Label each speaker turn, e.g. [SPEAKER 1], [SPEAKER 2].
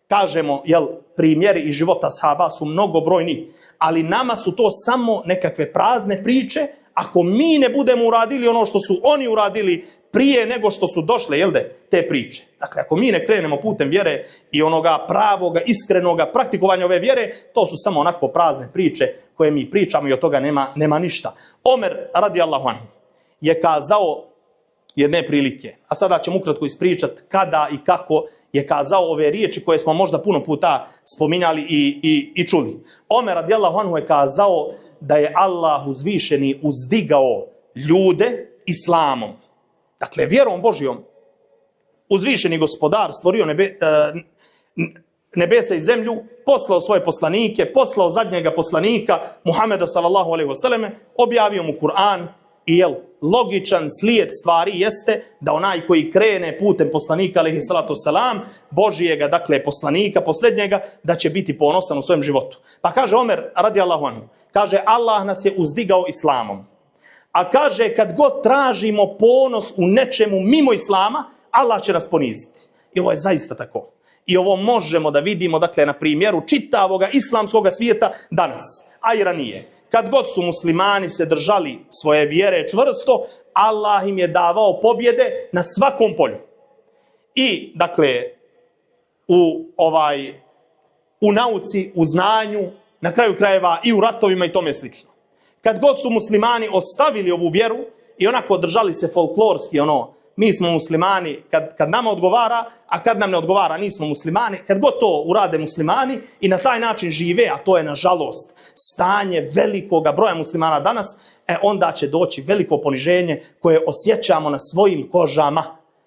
[SPEAKER 1] kažemo, primjeri iz života sahaba su mnogobrojni, ali nama su to samo nekakve prazne priče, ako mi ne budemo uradili ono što su oni uradili prije nego što su došle, te priče. Dakle, ako mi ne krenemo putem vjere i onoga pravoga, iskrenoga praktikovanja ove vjere, to su samo onako prazne priče koje mi pričamo i od toga nema ništa. Omer radijallahu anhu je kazao jedne prilike, a sada ćemo ukratko ispričati kada i kako je kazao ove riječi koje smo možda puno puta spominjali i čuli. Omer radijallahu anhu je kazao da je Allah uzvišeni uzdigao ljude islamom. Dakle, vjerom Božjom uzvišeni gospodar stvorio nebesa i zemlju, poslao svoje poslanike, poslao zadnjega poslanika Muhameda sallallahu alejhi ve selleme, objavio mu Kur'an i logičan slijed stvari jeste da onaj koji krene putem poslanika alejhi salatu selam, Božijega, dakle poslanika posljednjega, da će biti ponosan u svojem životu. Pa kaže Omer radijallahu anhu, kaže Allah nas je uzdigao islamom. A kaže kad god tražimo ponos u nečemu mimo islama, Allah će nas poniziti. I ovo je zaista tako. I ovo možemo da vidimo, dakle, na primjeru čitavoga islamskog svijeta danas, a i ranije. Kad god su muslimani se držali svoje vjere čvrsto, Allah im je davao pobjede na svakom polju. I, dakle, u nauci, u znanju, na kraju krajeva i u ratovima i tome slično. Kad god su muslimani ostavili ovu vjeru i onako držali se folklorski, mi smo muslimani kad nama odgovara, a kad nam ne odgovara nismo muslimani, kad god to urade muslimani i na taj način žive, a to je nažalost stanje velikoga broja muslimana danas, onda će doći veliko poniženje koje osjećamo na svojim kožama.